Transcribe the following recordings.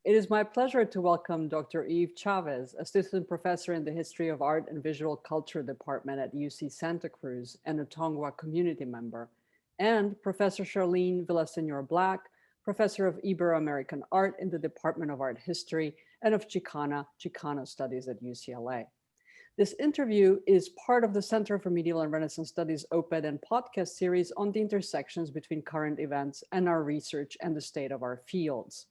It is my pleasure to welcome Dr. YVE CHAVEZ, Assistant Professor in the History of Art and Visual Culture Department at UC Santa Cruz and a Tongva community member, and Professor CHARLENE Villaseñor Black, Professor of Ibero-American Art in the Department of Art History and of Chicano Studies at UCLA. This interview is part of the Center for Medieval and Renaissance Studies OPED and podcast series on the intersections between current events and our research and the state of our fields.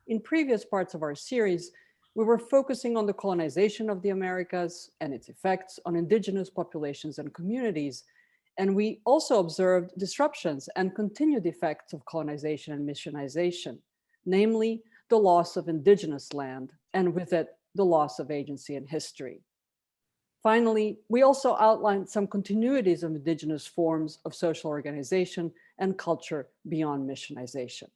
In previous parts of our series, we were focusing on the colonization of the Americas and its effects on indigenous populations and communities. And we also observed disruptions and continued effects of colonization and missionization, namely the loss of indigenous land, and with it, the loss of agency in history. Finally, we also outlined some continuities of indigenous forms of social organization and culture beyond missionization.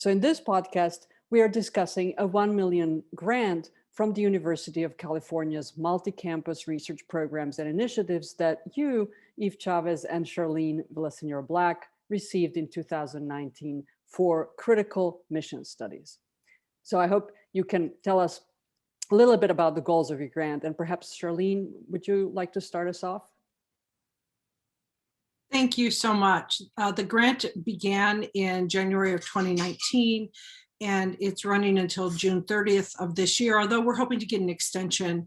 So in this podcast, we are discussing a 1 million grant from the University of California's Multicampus research programs and initiatives that you, YVE CHAVEZ and CHARLENE Villaseñor Black, received in 2019 for critical mission studies. So I hope you can tell us a little bit about the goals of your grant, and perhaps CHARLENE, would you like to start us off? Thank you so much. The grant began in January of 2019, and it's running until June 30th of this year, although we're hoping to get an extension.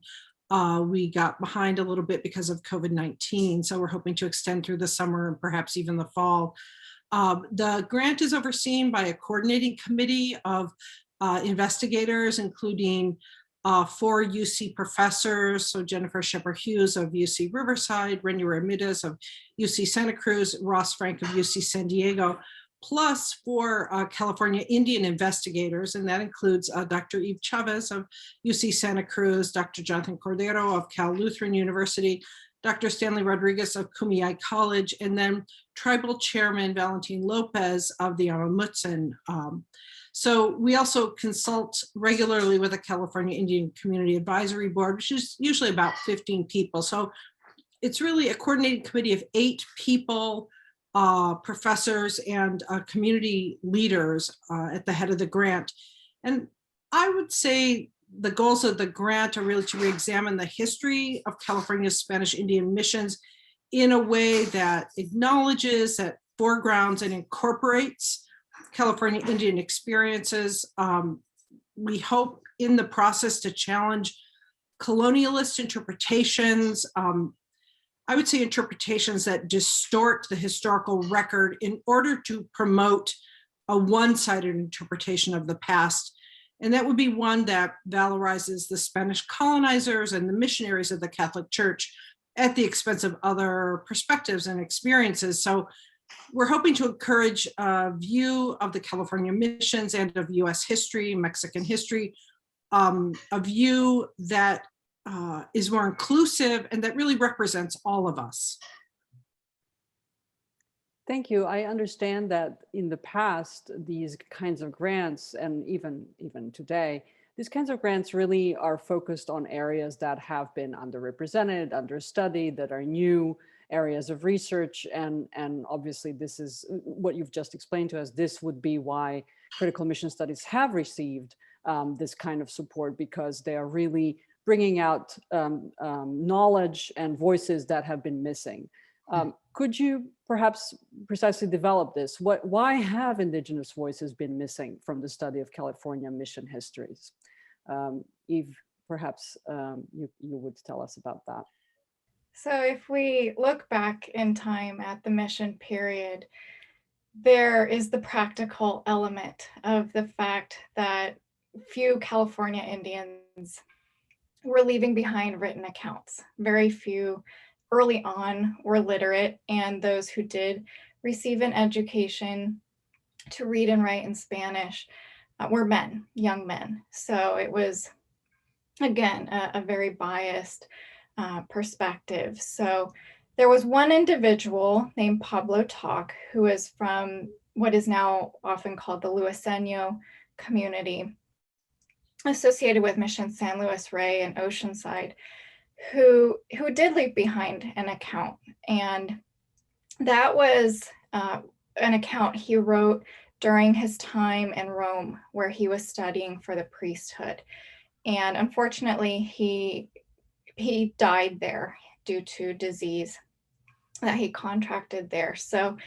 We got behind a little bit because of COVID-19, so we're hoping to extend through the summer and perhaps even the fall. The grant is overseen by a coordinating committee of investigators, including 4 UC professors, so Jennifer Shepherd-Hughes of UC Riverside, Reni Ramirez of UC Santa Cruz, Ross Frank of UC San Diego, plus 4 California Indian investigators, and that includes Dr. YVE CHAVEZ of UC Santa Cruz, Dr. Jonathan Cordero of Cal Lutheran University, Dr. Stanley Rodriguez of Kumeyaay College, and then Tribal Chairman Valentin Lopez of the Amamutsan. So we also consult regularly with the California Indian Community Advisory Board, which is usually about 15 people. So it's really a coordinating committee of 8 people, professors and community leaders at the head of the grant. And I would say the goals of the grant are really to re-examine the history of California's Spanish Indian missions in a way that acknowledges, that foregrounds and incorporates California Indian experiences. We hope in the process to challenge colonialist interpretations, I would say interpretations that distort the historical record in order to promote a one-sided interpretation of the past. And that would be one that valorizes the Spanish colonizers and the missionaries of the Catholic Church at the expense of other perspectives and experiences. So we're hoping to encourage a view of the California missions and of US history, Mexican history, a view that is more inclusive and that really represents all of us. Thank you. I understand that in the past, these kinds of grants, and even today, these kinds of grants really are focused on areas that have been underrepresented, understudied, that are new areas of research. And obviously this is what you've just explained to us. This would be why critical mission studies have received this kind of support, because they are really bringing out knowledge and voices that have been missing. Could you perhaps precisely develop this? Why have Indigenous voices been missing from the study of California mission histories? YVE, perhaps you would tell us about that. So if we look back in time at the mission period, there is the practical element of the fact that few California Indians were leaving behind written accounts. Very few early on were literate, and those who did receive an education to read and write in Spanish were men, young men. So it was, again, a very biased perspective. So there was one individual named Pablo Talk, who is from what is now often called the Luiseño community, associated with Mission San Luis Rey and Oceanside, who did leave behind an account. And that was an account he wrote during his time in Rome, where he was studying for the priesthood. And unfortunately, he died there due to disease that he contracted there. So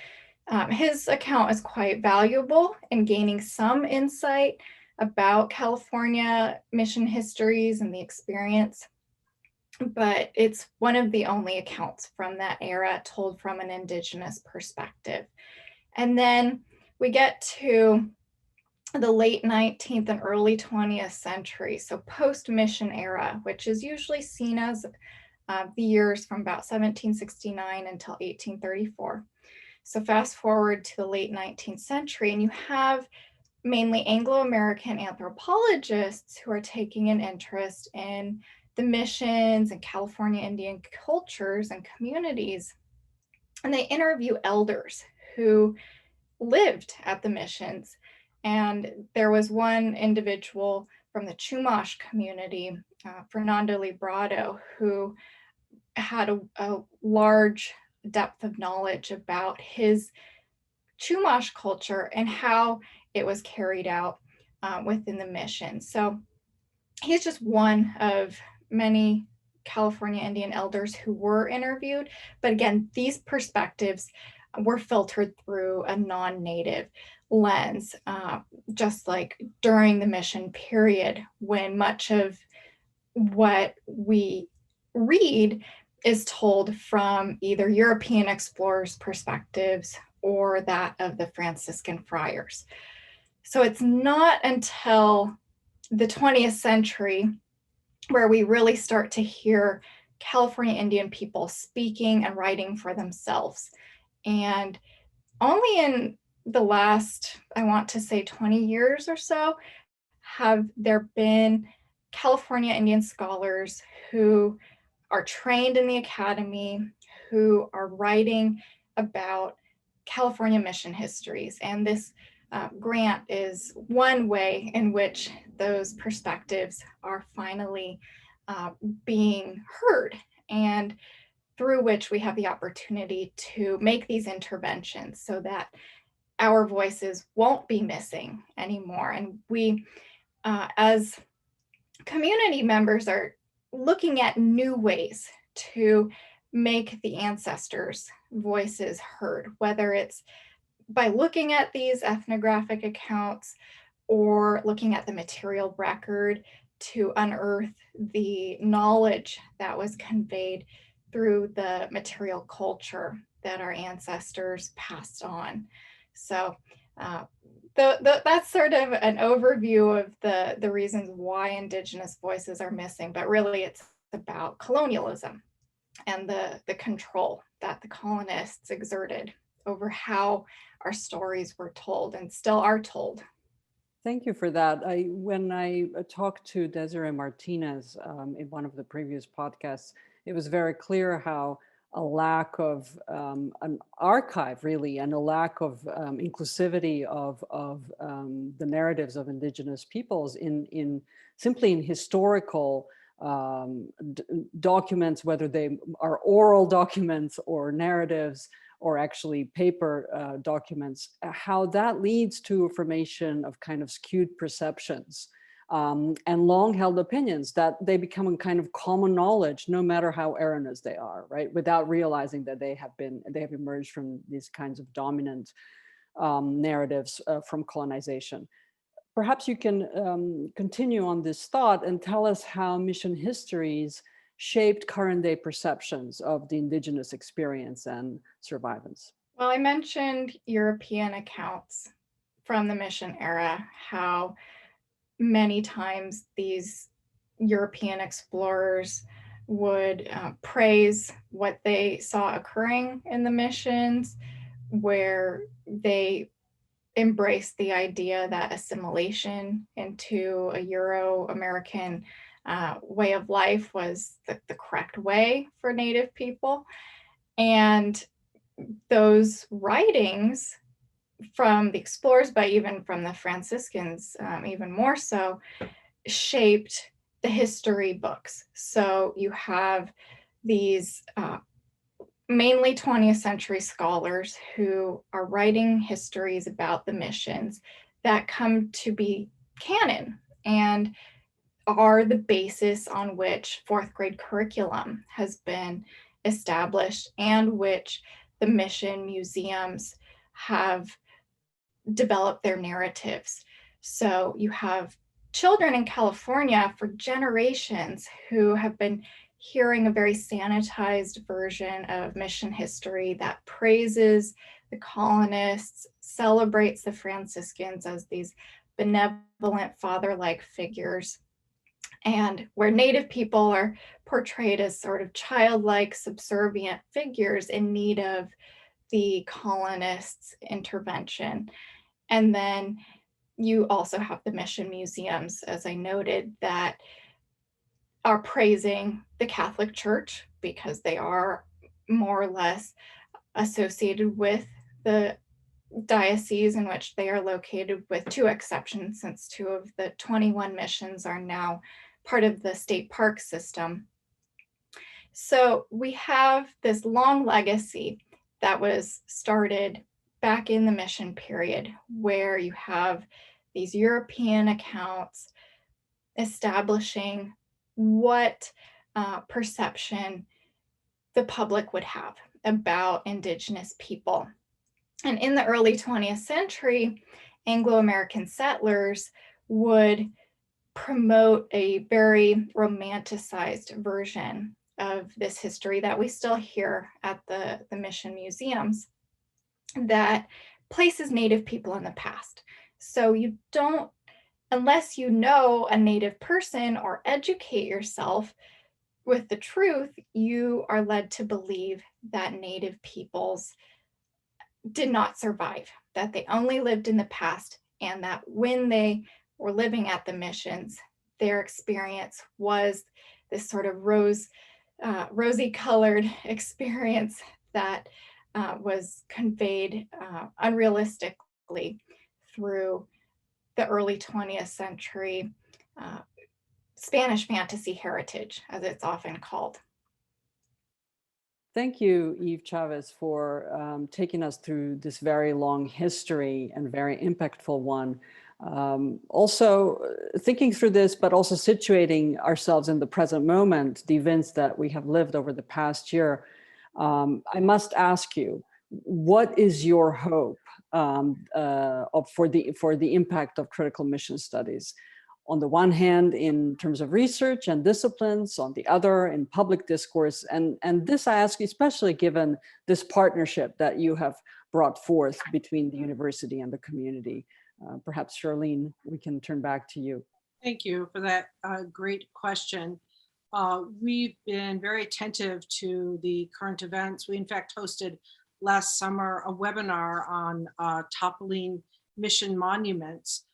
his account is quite valuable in gaining some insight about California mission histories and the experience, but it's one of the only accounts from that era told from an Indigenous perspective. And then we get to the late 19th and early 20th century, so post-mission era, which is usually seen as the years from about 1769 until 1834. So fast forward to the late 19th century, and you have mainly Anglo-American anthropologists who are taking an interest in the missions and California Indian cultures and communities. And they interview elders who lived at the missions. And there was one individual from the Chumash community, Fernando Librado, who had a large depth of knowledge about his Chumash culture and how it was carried out within the mission. So he's just one of many California Indian elders who were interviewed. But again, these perspectives were filtered through a non-native lens, just like during the mission period, when much of what we read is told from either European explorers' perspectives or that of the Franciscan friars. So it's not until the 20th century where we really start to hear California Indian people speaking and writing for themselves. And only in the last, I want to say 20 years or so, have there been California Indian scholars who are trained in the academy, who are writing about California mission histories. And this grant is one way in which those perspectives are finally being heard, and through which we have the opportunity to make these interventions so that our voices won't be missing anymore. And we, as community members, are looking at new ways to make the ancestors' voices heard, whether it's by looking at these ethnographic accounts or looking at the material record to unearth the knowledge that was conveyed through the material culture that our ancestors passed on. So that's sort of an overview of the reasons why Indigenous voices are missing, but really it's about colonialism and the control that the colonists exerted over how our stories were told and still are told. Thank you for that. When I talked to Desiree Martinez in one of the previous podcasts, it was very clear how a lack of an archive, really, and a lack of inclusivity of the narratives of Indigenous peoples in simply in historical documents, whether they are oral documents or narratives, or actually paper documents, how that leads to a formation of kind of skewed perceptions and long-held opinions that they become a kind of common knowledge, no matter how erroneous they are, right? Without realizing that they have emerged from these kinds of dominant narratives from colonization. Perhaps you can continue on this thought and tell us how mission histories shaped current day perceptions of the Indigenous experience and survivance. Well, I mentioned European accounts from the mission era, how many times these European explorers would praise what they saw occurring in the missions, where they embraced the idea that assimilation into a Euro-American way of life was the correct way for Native people. And those writings from the explorers, but even from the Franciscans, even more so, shaped the history books. So you have these mainly 20th century scholars who are writing histories about the missions that come to be canon and are the basis on which fourth grade curriculum has been established and which the mission museums have developed their narratives. So you have children in California for generations who have been hearing a very sanitized version of mission history that praises the colonists, celebrates the Franciscans as these benevolent father-like figures, and where Native people are portrayed as sort of childlike, subservient figures in need of the colonists' intervention. And then you also have the mission museums, as I noted, that are praising the Catholic Church because they are more or less associated with the diocese in which they are located, with two exceptions, since 2 of the 21 missions are now part of the state park system. So we have this long legacy that was started back in the mission period, where you have these European accounts establishing what perception the public would have about Indigenous people. And in the early 20th century, Anglo-American settlers would promote a very romanticized version of this history that we still hear at the mission museums, that places Native people in the past. So you don't, unless you know a Native person or educate yourself with the truth, you are led to believe that Native peoples did not survive, that they only lived in the past, and that when they were living at the missions, their experience was this sort of rosy colored experience that was conveyed unrealistically through the early 20th century Spanish fantasy heritage, as it's often called. Thank you, YVE CHAVEZ, for taking us through this very long history and very impactful one. Also thinking through this, but also situating ourselves in the present moment, the events that we have lived over the past year. I must ask you, what is your hope for the impact of critical mission studies? On the one hand, in terms of research and disciplines, on the other, in public discourse. And this I ask especially given this partnership that you have brought forth between the university and the community. Perhaps, Charlene, we can turn back to you. Thank you for that great question. We've been very attentive to the current events. We in fact hosted last summer a webinar on toppling mission monuments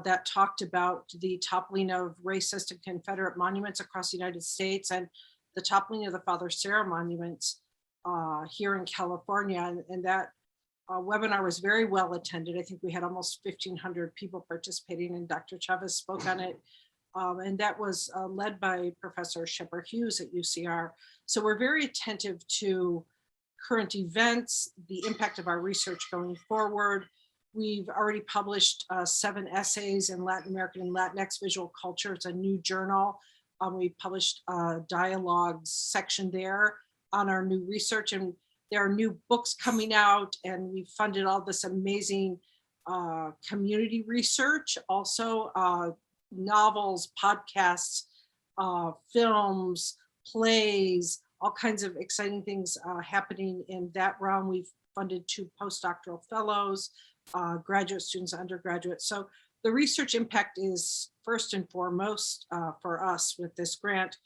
that talked about the toppling of racist and Confederate monuments across the United States and the toppling of the Father Sarah monuments here in California. And that webinar was very well attended. I think we had almost 1,500 people participating, and Dr. Chavez spoke on it. And that was led by Professor Shepard Hughes at UCR. So we're very attentive to current events, the impact of our research going forward. We've already published 7 essays in Latin American and Latinx visual culture. It's a new journal. We published a dialogues section there on our new research, and there are new books coming out, and we funded all this amazing community research, also novels, podcasts, films, plays, all kinds of exciting things happening in that realm. We've funded 2 postdoctoral fellows, graduate students, undergraduates. So the research impact is first and foremost for us with this grant.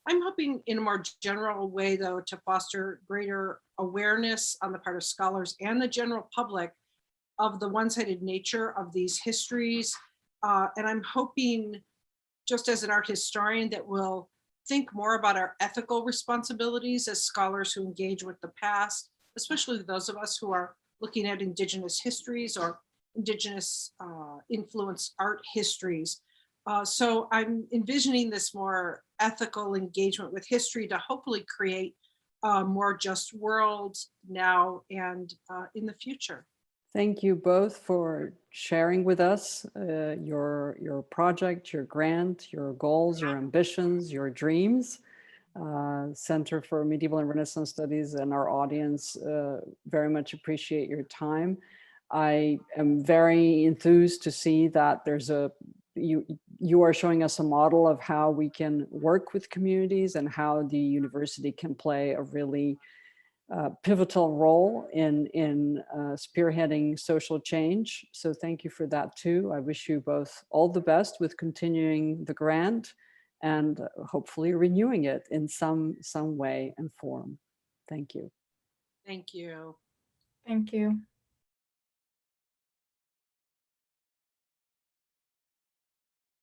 I'm hoping in a more general way, though, to foster greater awareness on the part of scholars and the general public of the one-sided nature of these histories. And I'm hoping, just as an art historian, that we'll think more about our ethical responsibilities as scholars who engage with the past, especially those of us who are looking at Indigenous histories or Indigenous influenced art histories. So I'm envisioning this more ethical engagement with history to hopefully create a more just world now and in the future. Thank you both for sharing with us your project, your grant, your goals, your ambitions, your dreams. Center for Medieval and Renaissance Studies and our audience very much appreciate your time. I am very enthused to see that there's you are showing us a model of how we can work with communities and how the university can play a really pivotal role in spearheading social change. So thank you for that too. I wish you both all the best with continuing the grant and hopefully renewing it in some way and form. Thank you. Thank you. Thank you.